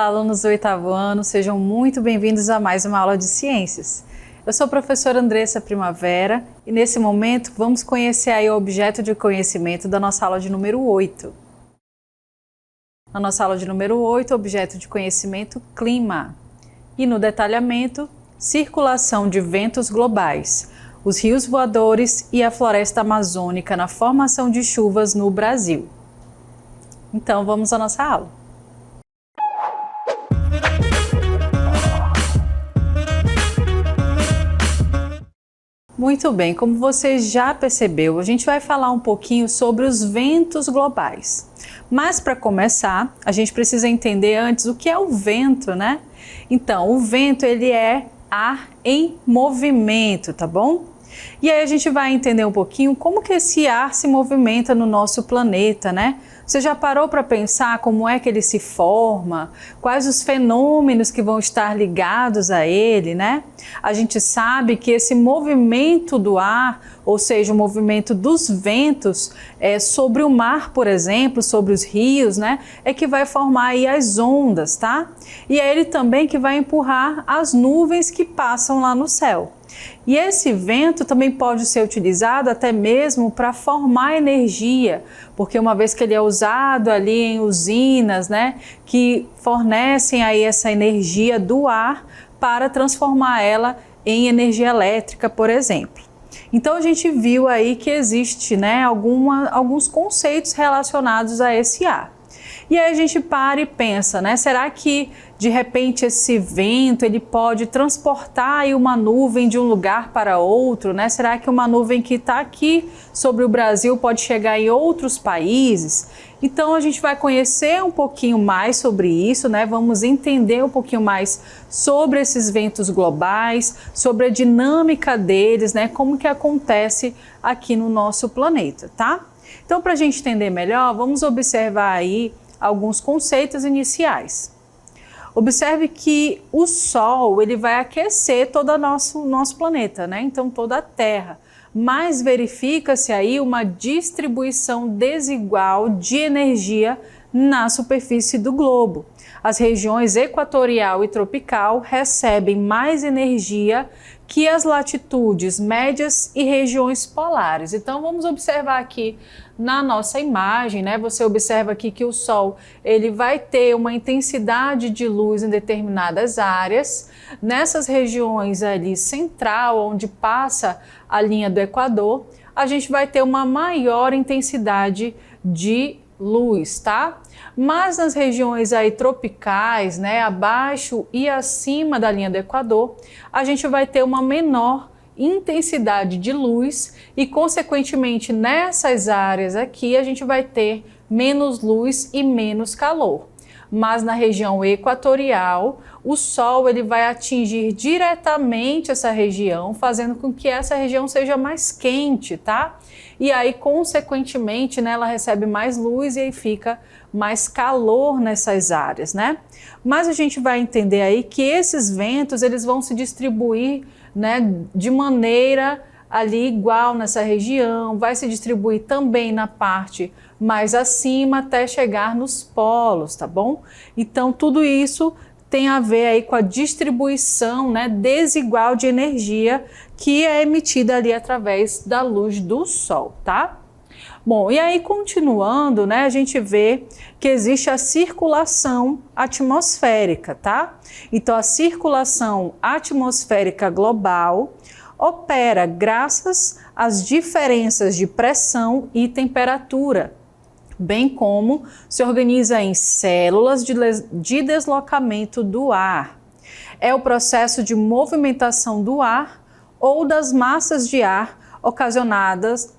Olá, alunos do 8º ano, sejam muito bem-vindos a mais uma aula de ciências. Eu sou a professora Andressa Primavera e nesse momento vamos conhecer aí o objeto de conhecimento da nossa aula de número 8. Na nossa aula de número 8, objeto de conhecimento, clima. E no detalhamento, circulação de ventos globais, os rios voadores e a floresta amazônica na formação de chuvas no Brasil. Então vamos à nossa aula. Muito bem, como você já percebeu, a gente vai falar um pouquinho sobre os ventos globais. Mas para começar, a gente precisa entender antes o que é o vento, né? Então, o vento ele é ar em movimento, tá bom? E aí a gente vai entender um pouquinho como que esse ar se movimenta no nosso planeta, né? Você já parou para pensar como é que ele se forma? Quais os fenômenos que vão estar ligados a ele, né? A gente sabe que esse movimento do ar, ou seja, o movimento dos ventos sobre o mar, por exemplo, sobre os rios, né? É que vai formar aí as ondas, tá? E é ele também que vai empurrar as nuvens que passam lá no céu. E esse vento também pode ser utilizado até mesmo para formar energia, porque uma vez que ele é usado ali em usinas, né, que fornecem aí essa energia do ar para transformar ela em energia elétrica, por exemplo. Então a gente viu aí que existe, né, alguns conceitos relacionados a esse ar. E aí a gente para e pensa, né? Será que de repente esse vento ele pode transportar aí uma nuvem de um lugar para outro, né? Será que uma nuvem que está aqui sobre o Brasil pode chegar em outros países? Então a gente vai conhecer um pouquinho mais sobre isso, né? Vamos entender um pouquinho mais sobre esses ventos globais, sobre a dinâmica deles, né? Como que acontece aqui no nosso planeta, tá? Então, para a gente entender melhor, vamos observar aí alguns conceitos iniciais. Observe que o Sol ele vai aquecer todo o nosso planeta, né? Então toda a Terra, mas verifica-se aí uma distribuição desigual de energia na superfície do globo. As regiões equatorial e tropical recebem mais energia que as latitudes médias e regiões polares. Então vamos observar aqui na nossa imagem, né? Você observa aqui que o Sol ele vai ter uma intensidade de luz em determinadas áreas. Nessas regiões ali central, onde passa a linha do Equador, a gente vai ter uma maior intensidade de luz, tá? Mas nas regiões aí tropicais, né, abaixo e acima da linha do Equador, a gente vai ter uma menor intensidade de luz e, consequentemente, nessas áreas aqui a gente vai ter menos luz e menos calor. Mas na região equatorial, o Sol ele vai atingir diretamente essa região, fazendo com que essa região seja mais quente, tá? E aí, consequentemente, né, ela recebe mais luz e aí fica mais calor nessas áreas, né? Mas a gente vai entender aí que esses ventos eles vão se distribuir, né, de maneira ali igual nessa região, vai se distribuir também na parte mais acima até chegar nos polos, tá bom? Então tudo isso tem a ver aí com a distribuição, né, desigual de energia que é emitida ali através da luz do Sol, tá? Bom, e aí continuando, né, a gente vê que existe a circulação atmosférica, tá? Então a circulação atmosférica global opera graças às diferenças de pressão e temperatura, bem como se organiza em células de deslocamento do ar. É o processo de movimentação do ar ou das massas de ar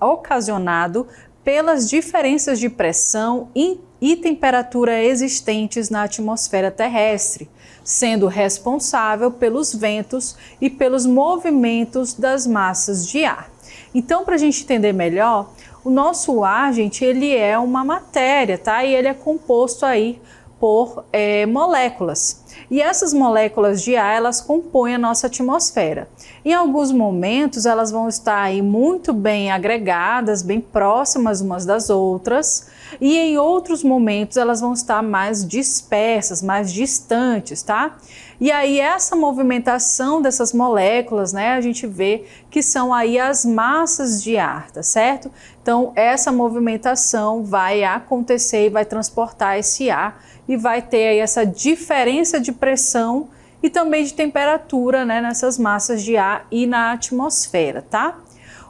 ocasionado pelas diferenças de pressão e temperatura existentes na atmosfera terrestre, sendo responsável pelos ventos e pelos movimentos das massas de ar. Então, para a gente entender melhor, o nosso ar, gente, ele é uma matéria, tá? E ele é composto aí por moléculas. E essas moléculas de ar, elas compõem a nossa atmosfera. Em alguns momentos, elas vão estar aí muito bem agregadas, bem próximas umas das outras, e em outros momentos elas vão estar mais dispersas, mais distantes, tá? E aí essa movimentação dessas moléculas, né, a gente vê que são aí as massas de ar, tá certo? Então essa movimentação vai acontecer e vai transportar esse ar e vai ter aí essa diferença de pressão e também de temperatura, né, nessas massas de ar e na atmosfera, tá?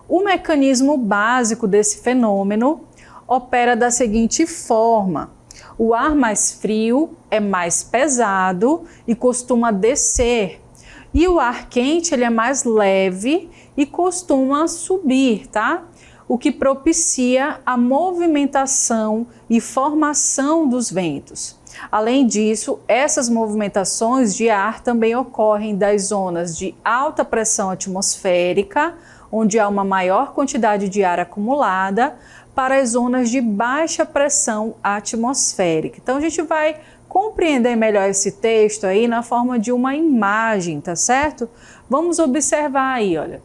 O mecanismo básico desse fenômeno opera da seguinte forma: o ar mais frio é mais pesado e costuma descer, e o ar quente ele é mais leve e costuma subir, tá? O que propicia a movimentação e formação dos ventos. Além disso, essas movimentações de ar também ocorrem das zonas de alta pressão atmosférica, onde há uma maior quantidade de ar acumulada, para as zonas de baixa pressão atmosférica. Então a gente vai compreender melhor esse texto aí na forma de uma imagem, tá certo? Vamos observar aí, olha.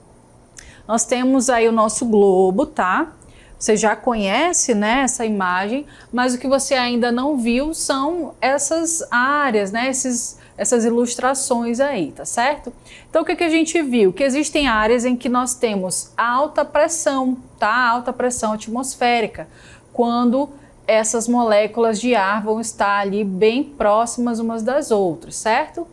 Nós temos aí o nosso globo, tá? Você já conhece, né, essa imagem, mas o que você ainda não viu são essas áreas, né, essas ilustrações aí, tá certo? Então o que a gente viu? Que existem áreas em que nós temos alta pressão, tá? Alta pressão atmosférica, quando essas moléculas de ar vão estar ali bem próximas umas das outras, certo?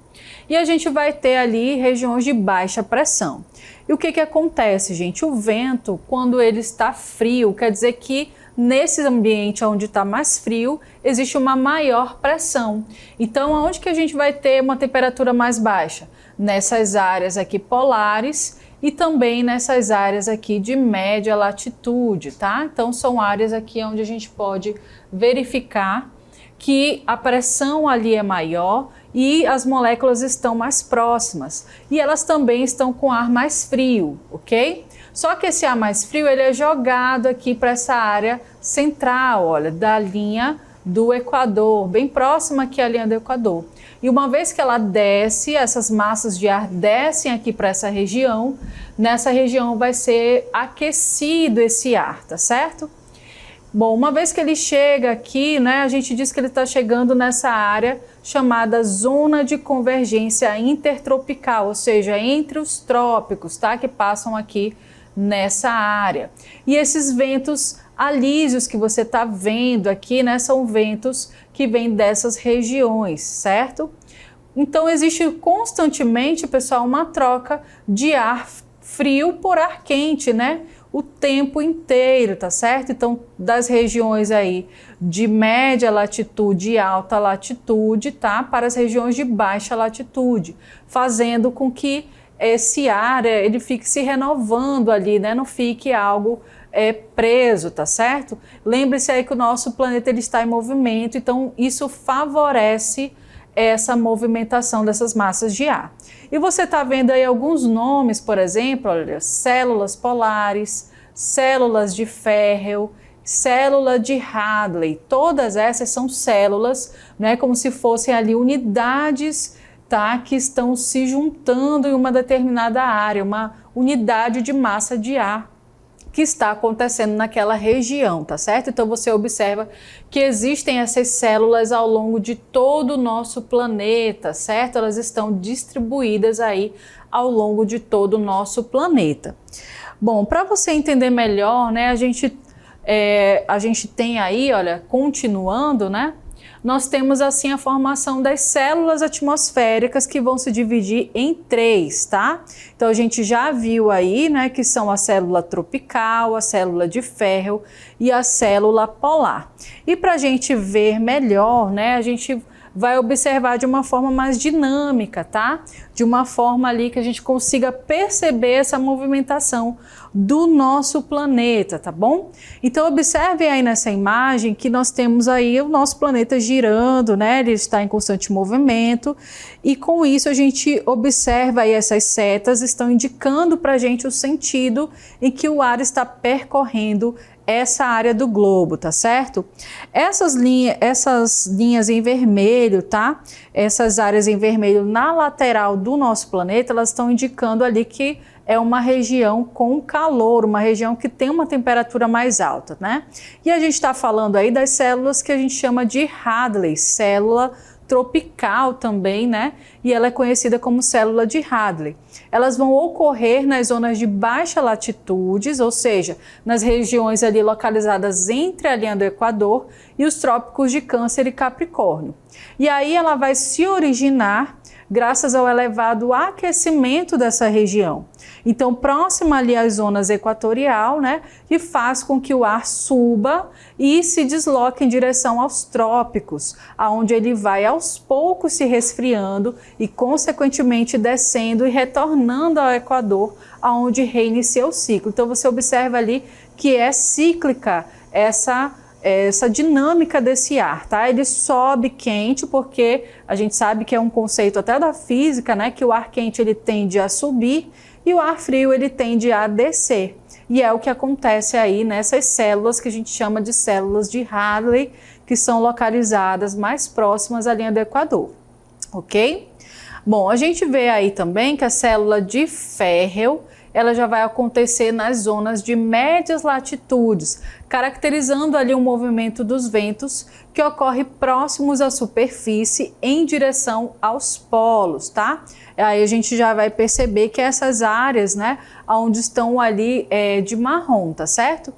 E a gente vai ter ali regiões de baixa pressão. E o que acontece, gente? O vento, quando ele está frio, quer dizer que nesse ambiente onde está mais frio, existe uma maior pressão. Então, aonde que a gente vai ter uma temperatura mais baixa? Nessas áreas aqui polares e também nessas áreas aqui de média latitude, tá? Então, são áreas aqui onde a gente pode verificar que a pressão ali é maior e as moléculas estão mais próximas e elas também estão com ar mais frio, ok? Só que esse ar mais frio ele é jogado aqui para essa área central, olha, da linha do Equador, bem próxima aqui à linha do Equador. E uma vez que ela desce, essas massas de ar descem aqui para essa região, nessa região vai ser aquecido esse ar, tá certo? Bom, uma vez que ele chega aqui, né, a gente diz que ele está chegando nessa área chamada zona de convergência intertropical, ou seja, entre os trópicos, tá, que passam aqui nessa área. E esses ventos alísios que você está vendo aqui, né, são ventos que vêm dessas regiões, certo? Então existe constantemente, pessoal, uma troca de ar frio por ar quente, né? O tempo inteiro, tá certo? Então, das regiões aí de média latitude e alta latitude, tá? Para as regiões de baixa latitude, fazendo com que esse ar ele fique se renovando ali, né? Não fique algo preso, tá certo? Lembre-se aí que o nosso planeta ele está em movimento, então isso favorece essa movimentação dessas massas de ar. E você está vendo aí alguns nomes, por exemplo, olha, células polares, células de Ferrel, célula de Hadley. Todas essas são células, né, como se fossem ali unidades, tá, que estão se juntando em uma determinada área, uma unidade de massa de ar que está acontecendo naquela região, tá certo? Então você observa que existem essas células ao longo de todo o nosso planeta, certo? Elas estão distribuídas aí ao longo de todo o nosso planeta. Bom, para você entender melhor, né, a gente tem aí, olha, continuando, né? Nós temos assim a formação das células atmosféricas que vão se dividir em 3, tá? Então a gente já viu aí, né, que são a célula tropical, a célula de Ferrel e a célula polar. E para a gente ver melhor, né, a gente vai observar de uma forma mais dinâmica, tá? de uma forma ali que a gente consiga perceber essa movimentação do nosso planeta, tá bom? Então observem aí nessa imagem que nós temos aí o nosso planeta girando, né? Ele está em constante movimento e com isso a gente observa aí essas setas estão indicando para a gente o sentido em que o ar está percorrendo essa área do globo, tá certo? Essas linhas em vermelho, tá? Essas áreas em vermelho na lateral do nosso planeta, elas estão indicando ali que é uma região com calor, uma região que tem uma temperatura mais alta, né? E a gente está falando aí das células que a gente chama de Hadley, célula tropical também, né? E ela é conhecida como célula de Hadley. Elas vão ocorrer nas zonas de baixa latitudes, ou seja, nas regiões ali localizadas entre a linha do Equador e os trópicos de Câncer e Capricórnio. E aí ela vai se originar graças ao elevado aquecimento dessa região. Então, próxima ali às zonas equatorial, né, que faz com que o ar suba e se desloque em direção aos trópicos, aonde ele vai aos poucos se resfriando e, consequentemente, descendo e retornando ao Equador, aonde reinicia o ciclo. Então, você observa ali que é cíclica essa dinâmica desse ar, tá? Ele sobe quente porque a gente sabe que é um conceito até da física, né? Que o ar quente ele tende a subir e o ar frio ele tende a descer. E é o que acontece aí nessas células que a gente chama de células de Hadley, que são localizadas mais próximas à linha do Equador, ok? Bom, a gente vê aí também que a célula de Ferrel ela já vai acontecer nas zonas de médias latitudes, caracterizando ali o movimento dos ventos que ocorre próximos à superfície em direção aos polos, tá? Aí a gente já vai perceber que essas áreas, né, onde estão ali de marrom, tá certo?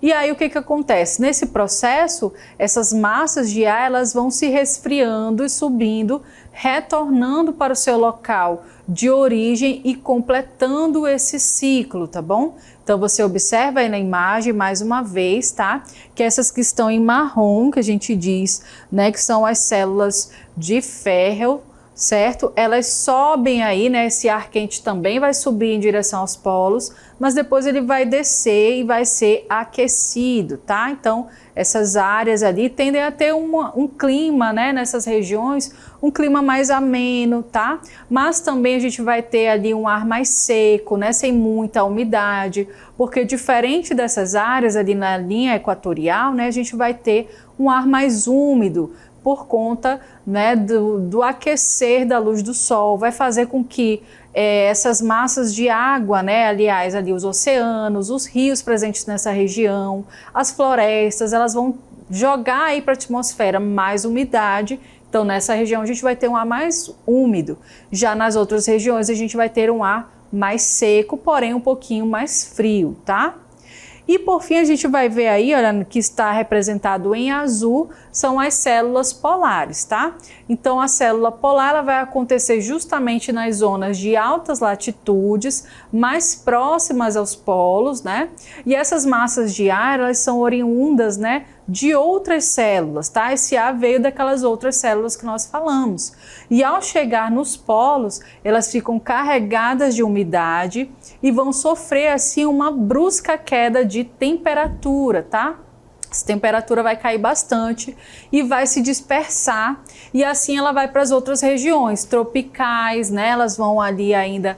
E aí o que acontece? Nesse processo, essas massas de ar elas vão se resfriando e subindo, retornando para o seu local de origem e completando esse ciclo, tá bom? Então você observa aí na imagem mais uma vez, tá? Que essas que estão em marrom, que a gente diz, né, que são as células de Ferrel, certo? Elas sobem aí, né? Esse ar quente também vai subir em direção aos polos, mas depois ele vai descer e vai ser aquecido, tá? Então, essas áreas ali tendem a ter um clima, né? Nessas regiões, um clima mais ameno, tá? Mas também a gente vai ter ali um ar mais seco, né? Sem muita umidade, porque diferente dessas áreas ali na linha equatorial, né? A gente vai ter um ar mais úmido, por conta, né, do aquecer da luz do sol, vai fazer com que essas massas de água, né, aliás, ali os oceanos, os rios presentes nessa região, as florestas, elas vão jogar aí para a atmosfera mais umidade. Então, nessa região a gente vai ter um ar mais úmido. Já nas outras regiões a gente vai ter um ar mais seco, porém um pouquinho mais frio, tá? E por fim a gente vai ver aí, olha, que está representado em azul, são as células polares, tá? Então a célula polar ela vai acontecer justamente nas zonas de altas latitudes, mais próximas aos polos, né? E essas massas de ar, elas são oriundas, né, de outras células, tá? Esse ar veio daquelas outras células que nós falamos. E ao chegar nos polos, elas ficam carregadas de umidade e vão sofrer assim uma brusca queda de temperatura, tá? Essa temperatura vai cair bastante e vai se dispersar e assim ela vai para as outras regiões tropicais, né? Elas vão ali ainda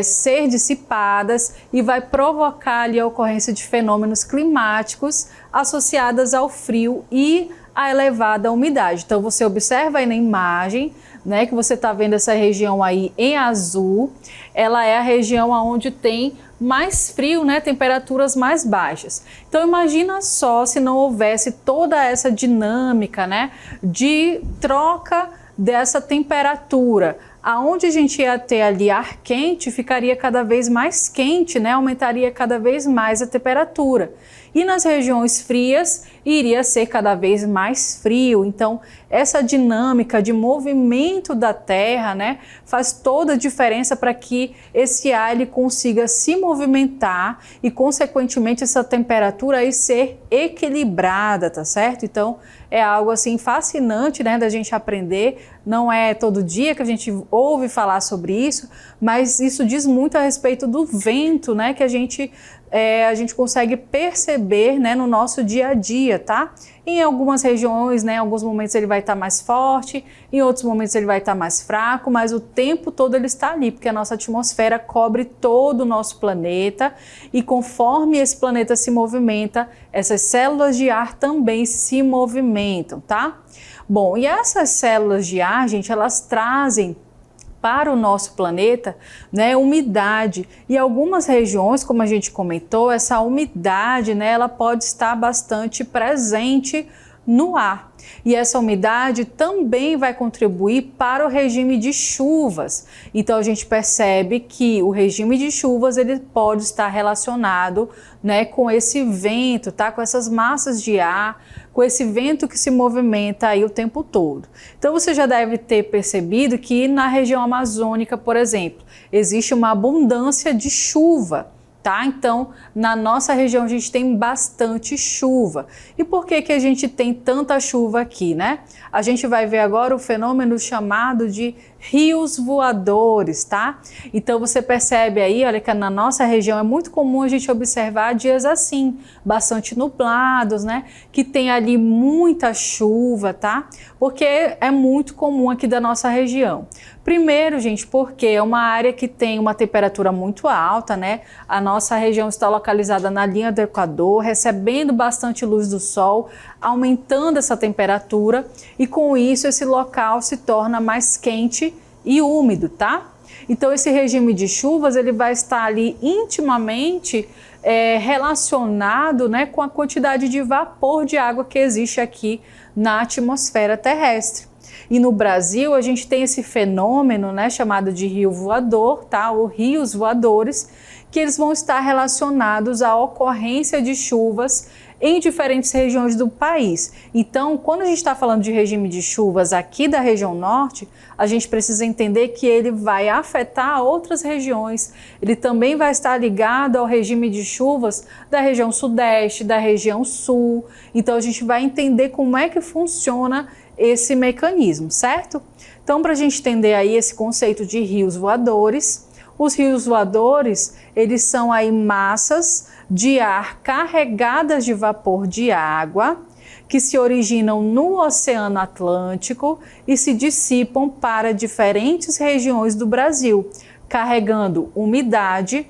ser dissipadas e vai provocar ali a ocorrência de fenômenos climáticos associados ao frio e à elevada umidade. Então você observa aí na imagem, né, que você está vendo essa região aí em azul, ela é a região onde tem mais frio, né, temperaturas mais baixas. Então imagina só se não houvesse toda essa dinâmica, né, de troca dessa temperatura. Aonde a gente ia ter ali ar quente, ficaria cada vez mais quente, né, aumentaria cada vez mais a temperatura. E nas regiões frias iria ser cada vez mais frio. Então essa dinâmica de movimento da Terra, né, faz toda a diferença para que esse ar ele consiga se movimentar e consequentemente essa temperatura aí ser equilibrada, tá certo? Então é algo assim fascinante, né, da gente aprender. Não é todo dia que a gente ouve falar sobre isso, mas isso diz muito a respeito do vento, né, que a gente consegue perceber, né, no nosso dia a dia, tá? Em algumas regiões, né, em alguns momentos ele vai estar mais forte, em outros momentos ele vai estar mais fraco, mas o tempo todo ele está ali, porque a nossa atmosfera cobre todo o nosso planeta e conforme esse planeta se movimenta, essas células de ar também se movimentam, tá? Bom, e essas células de ar, gente, elas trazem para o nosso planeta, né, umidade. E algumas regiões, como a gente comentou, essa umidade, né, ela pode estar bastante presente no ar. E essa umidade também vai contribuir para o regime de chuvas. Então a gente percebe que o regime de chuvas ele pode estar relacionado, né, com esse vento, tá? Com essas massas de ar, com esse vento que se movimenta aí o tempo todo. Então você já deve ter percebido que na região amazônica, por exemplo, existe uma abundância de chuva. Tá? Então, na nossa região a gente tem bastante chuva. E por que a gente tem tanta chuva aqui, né? A gente vai ver agora o fenômeno chamado de rios voadores, tá? Então você percebe aí, olha que na nossa região é muito comum a gente observar dias assim, bastante nublados, né? Que tem ali muita chuva, tá? Porque é muito comum aqui da nossa região. Primeiro, gente, porque é uma área que tem uma temperatura muito alta, né? A nossa região está localizada na linha do Equador, recebendo bastante luz do sol, aumentando essa temperatura e com isso esse local se torna mais quente e úmido, tá? Então esse regime de chuvas ele vai estar ali intimamente relacionado, né, com a quantidade de vapor de água que existe aqui na atmosfera terrestre. E no Brasil a gente tem esse fenômeno, né, chamado de rio voador, tá? Ou rios voadores, que eles vão estar relacionados à ocorrência de chuvas em diferentes regiões do país. Então, quando a gente está falando de regime de chuvas aqui da região norte, a gente precisa entender que ele vai afetar outras regiões. Ele também vai estar ligado ao regime de chuvas da região sudeste, da região sul. Então, a gente vai entender como é que funciona esse mecanismo, certo? Então, para a gente entender aí esse conceito de rios voadores, os rios voadores, eles são aí massas de ar carregadas de vapor de água que se originam no Oceano Atlântico e se dissipam para diferentes regiões do Brasil, carregando umidade,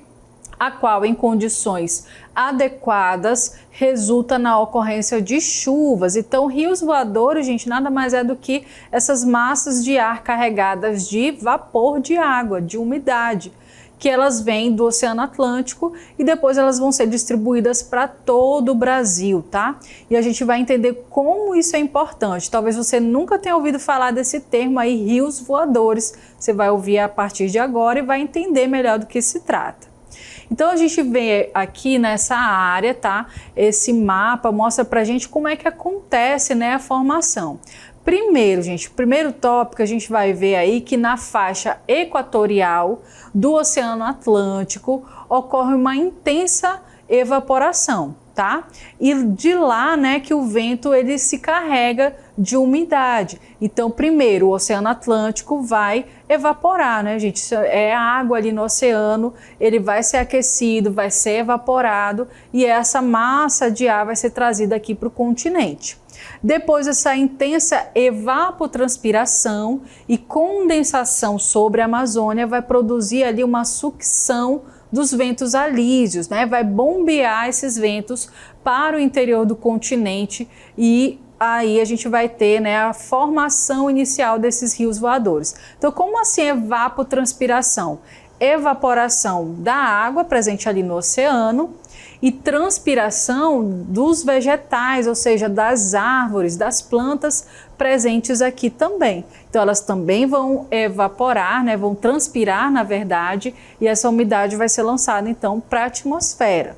a qual em condições adequadas resulta na ocorrência de chuvas. Então, rios voadores, gente, nada mais é do que essas massas de ar carregadas de vapor de água, de umidade, que elas vêm do Oceano Atlântico e depois elas vão ser distribuídas para todo o Brasil, tá? E a gente vai entender como isso é importante. Talvez você nunca tenha ouvido falar desse termo aí, rios voadores. Você vai ouvir a partir de agora e vai entender melhor do que se trata. Então a gente vê aqui nessa área, tá? Esse mapa mostra pra gente como é que acontece, né, a formação. Primeiro, gente, primeiro tópico a gente vai ver aí que na faixa equatorial do Oceano Atlântico ocorre uma intensa evaporação, tá? E de lá, né, que o vento ele se carrega de umidade. Então, primeiro, o Oceano Atlântico vai evaporar, né, gente? É a água ali no oceano, ele vai ser aquecido, vai ser evaporado e essa massa de ar vai ser trazida aqui para o continente. Depois essa intensa evapotranspiração e condensação sobre a Amazônia vai produzir ali uma sucção dos ventos alísios, né? Vai bombear esses ventos para o interior do continente e aí a gente vai ter, né, a formação inicial desses rios voadores. Então, como assim evapotranspiração? Evaporação da água presente ali no oceano e transpiração dos vegetais, ou seja, das árvores, das plantas presentes aqui também. Então elas também vão evaporar, né, vão transpirar na verdade, e essa umidade vai ser lançada então para a atmosfera.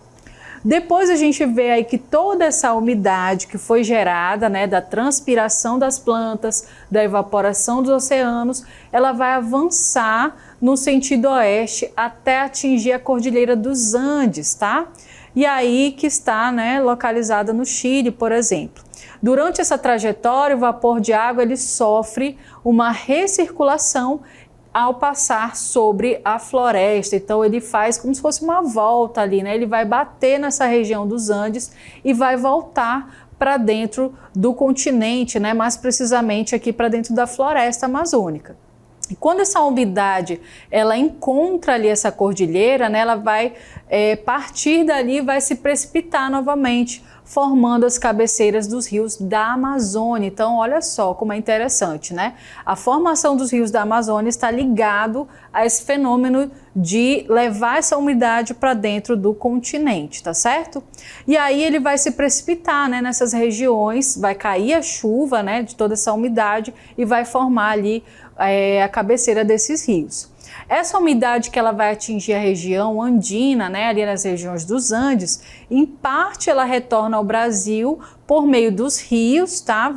Depois a gente vê aí que toda essa umidade que foi gerada, né, da transpiração das plantas, da evaporação dos oceanos, ela vai avançar no sentido oeste até atingir a Cordilheira dos Andes, tá? E aí que está, né, localizada no Chile, por exemplo. Durante essa trajetória, o vapor de água ele sofre uma recirculação ao passar sobre a floresta. Então ele faz como se fosse uma volta ali, né? Ele vai bater nessa região dos Andes e vai voltar para dentro do continente, né? Mais precisamente aqui para dentro da floresta amazônica. E quando essa umidade ela encontra ali essa cordilheira, né, ela vai partir dali, vai se precipitar novamente, formando as cabeceiras dos rios da Amazônia. Então, olha só como é interessante, né? A formação dos rios da Amazônia está ligado a esse fenômeno de levar essa umidade para dentro do continente, tá certo? E aí ele vai se precipitar, né, nessas regiões, vai cair a chuva, né, de toda essa umidade e vai formar ali a cabeceira desses rios. Essa umidade que ela vai atingir a região andina, né, ali nas regiões dos Andes, em parte ela retorna ao Brasil por meio dos rios, tá?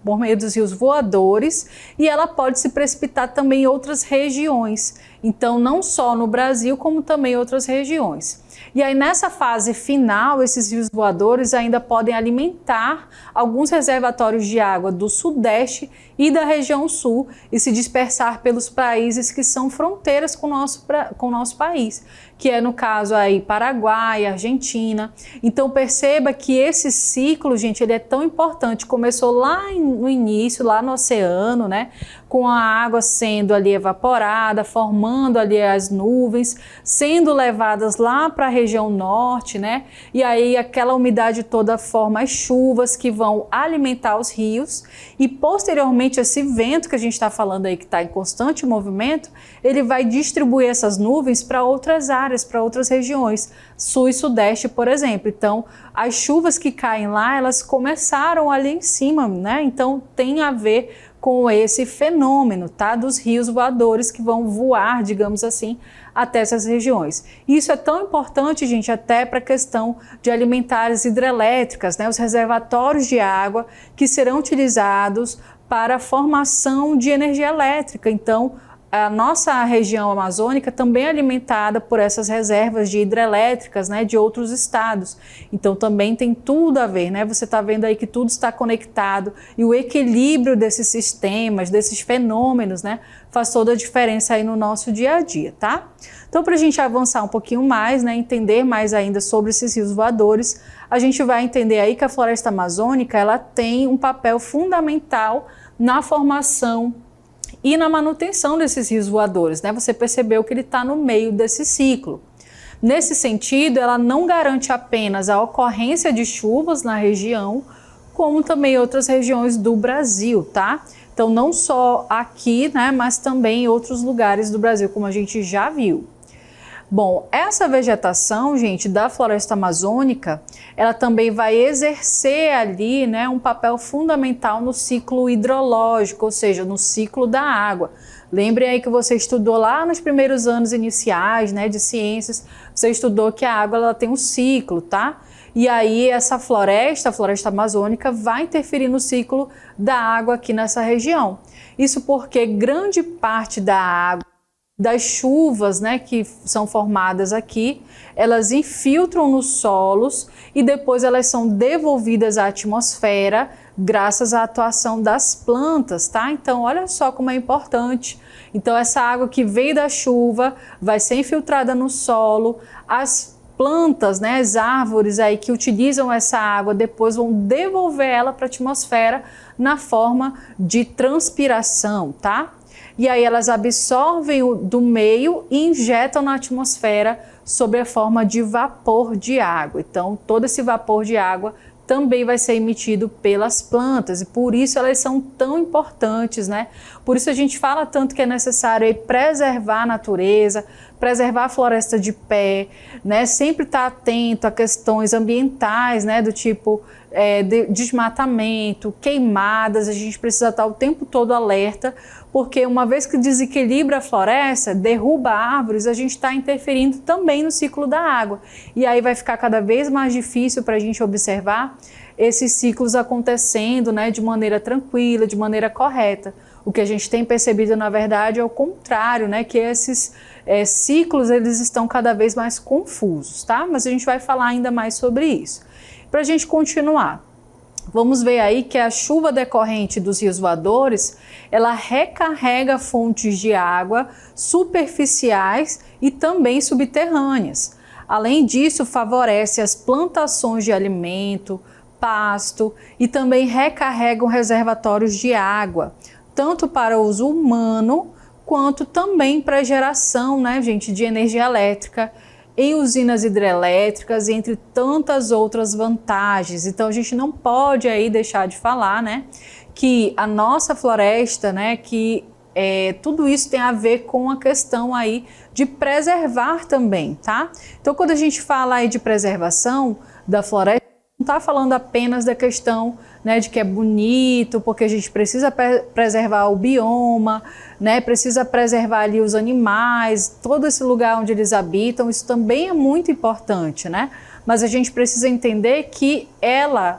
Por meio dos rios voadores, e ela pode se precipitar também em outras regiões. Então, não só no Brasil, como também em outras regiões. E aí, nessa fase final, esses rios voadores ainda podem alimentar alguns reservatórios de água do Sudeste e da região Sul e se dispersar pelos países que são fronteiras com o nosso país, que é no caso aí Paraguai, Argentina. Então perceba que esse ciclo, gente, ele é tão importante. Começou lá no início, lá no oceano, né? Com a água sendo ali evaporada, formando ali as nuvens, sendo levadas lá para a região norte, né? E aí aquela umidade toda forma as chuvas que vão alimentar os rios e posteriormente esse vento que a gente está falando aí que está em constante movimento, ele vai distribuir essas nuvens para outras áreas, para outras regiões, sul e sudeste, por exemplo. Então, as chuvas que caem lá, elas começaram ali em cima, né? Então, tem a ver com esse fenômeno, tá? Dos rios voadores que vão voar, digamos assim, até essas regiões. Isso é tão importante, gente, até para a questão de alimentar as hidrelétricas, né? Os reservatórios de água que serão utilizados para a formação de energia elétrica. Então, a nossa região amazônica também é alimentada por essas reservas de hidrelétricas, né, de outros estados. Então também tem tudo a ver, né? Você está vendo aí que tudo está conectado e o equilíbrio desses sistemas, desses fenômenos, né, faz toda a diferença aí no nosso dia a dia, tá? Então, para a gente avançar um pouquinho mais, né, entender mais ainda sobre esses rios voadores, a gente vai entender aí que a floresta amazônica ela tem um papel fundamental na formação e na manutenção desses rios voadores, né? Você percebeu que ele está no meio desse ciclo. Nesse sentido, ela não garante apenas a ocorrência de chuvas na região, como também outras regiões do Brasil, tá? Então, não só aqui, né, mas também em outros lugares do Brasil, como a gente já viu. Bom, essa vegetação, gente, da floresta amazônica, ela também vai exercer ali, né, um papel fundamental no ciclo hidrológico, ou seja, no ciclo da água. Lembre aí que você estudou lá nos primeiros anos iniciais, né, de ciências, você estudou que a água ela tem um ciclo, tá? E aí essa floresta, a floresta amazônica, vai interferir no ciclo da água aqui nessa região. Isso porque grande parte da água, das chuvas, né, que são formadas aqui, elas infiltram nos solos e depois elas são devolvidas à atmosfera graças à atuação das plantas, tá? Então, olha só como é importante. Então, essa água que veio da chuva vai ser infiltrada no solo, as plantas, né, as árvores aí que utilizam essa água depois vão devolver ela para a atmosfera na forma de transpiração, tá? E aí elas absorvem do meio e injetam na atmosfera sob a forma de vapor de água. Então, todo esse vapor de água também vai ser emitido pelas plantas e por isso elas são tão importantes, né? Por isso a gente fala tanto que é necessário aí preservar a natureza, preservar a floresta de pé, né? Sempre estar atento a questões ambientais, né? Do tipo desmatamento, queimadas, a gente precisa estar o tempo todo alerta, porque uma vez que desequilibra a floresta, derruba árvores, a gente está interferindo também no ciclo da água. E aí vai ficar cada vez mais difícil para a gente observar esses ciclos acontecendo, né, de maneira tranquila, de maneira correta. O que a gente tem percebido, na verdade, é o contrário, né, que esses ciclos eles estão cada vez mais confusos, tá? Mas a gente vai falar ainda mais sobre isso. Para a gente continuar. vamos ver aí que a chuva decorrente dos rios voadores, ela recarrega fontes de água superficiais e também subterrâneas. Além disso, favorece as plantações de alimento, pasto e também recarregam reservatórios de água, tanto para uso humano quanto também para geração, né, gente, de energia elétrica em usinas hidrelétricas, entre tantas outras vantagens. Então a gente não pode aí deixar de falar, né, que a nossa floresta, né, que tudo isso tem a ver com a questão aí de preservar também, tá? Então quando a gente fala aí de preservação da floresta, não está falando apenas da questão, né, de que é bonito, porque a gente precisa preservar o bioma, né, precisa preservar ali os animais, todo esse lugar onde eles habitam, isso também é muito importante, né? Mas a gente precisa entender que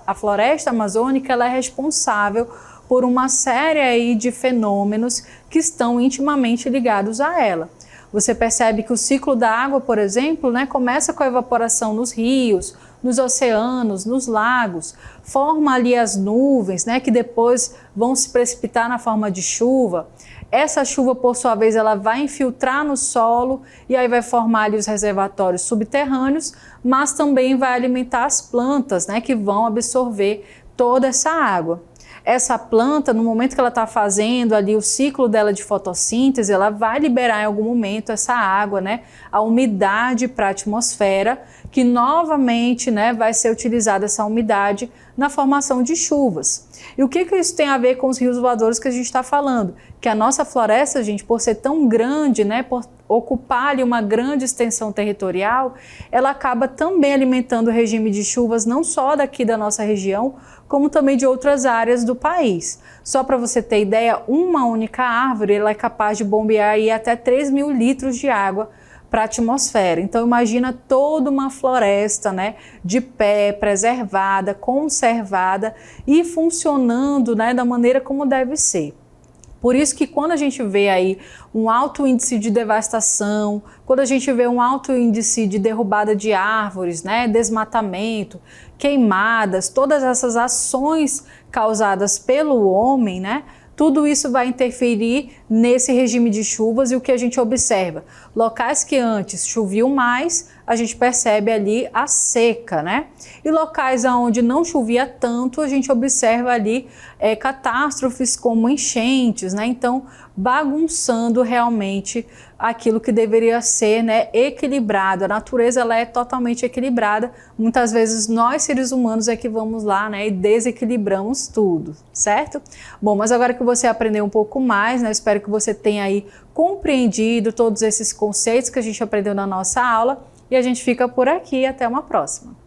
a floresta amazônica, ela é responsável por uma série aí de fenômenos que estão intimamente ligados a ela. Você percebe que o ciclo da água, por exemplo, né, começa com a evaporação nos rios, nos oceanos, nos lagos, forma ali as nuvens, né, que depois vão se precipitar na forma de chuva. Essa chuva, por sua vez, ela vai infiltrar no solo e aí vai formar ali os reservatórios subterrâneos, mas também vai alimentar as plantas, né, que vão absorver toda essa água. Essa planta, no momento que ela está fazendo ali o ciclo dela de fotossíntese, ela vai liberar em algum momento essa água, né, a umidade para a atmosfera, que novamente, né, vai ser utilizada essa umidade na formação de chuvas. E o que isso tem a ver com os rios voadores que a gente está falando? Que a nossa floresta, gente, por ser tão grande, né, por ocupar ali uma grande extensão territorial, ela acaba também alimentando o regime de chuvas não só daqui da nossa região, como também de outras áreas do país. Só para você ter ideia, uma única árvore ela é capaz de bombear aí até 3.000 litros de água para a atmosfera. Então imagina toda uma floresta, né, de pé, preservada, conservada e funcionando, né, da maneira como deve ser. Por isso que quando a gente vê aí um alto índice de devastação, quando a gente vê um alto índice de derrubada de árvores, né, desmatamento, queimadas, todas essas ações causadas pelo homem, né, tudo isso vai interferir nesse regime de chuvas e o que a gente observa. Locais que antes choviam mais, a gente percebe ali a seca, né? E locais onde não chovia tanto, a gente observa ali catástrofes como enchentes, né? Então, bagunçando realmente aquilo que deveria ser, né, equilibrado. A natureza ela é totalmente equilibrada. Muitas vezes nós, seres humanos, é que vamos lá, né, e desequilibramos tudo, certo? Bom, mas agora que você aprendeu um pouco mais, né, espero que você tenha aí compreendido todos esses conceitos que a gente aprendeu na nossa aula e a gente fica por aqui. Até uma próxima.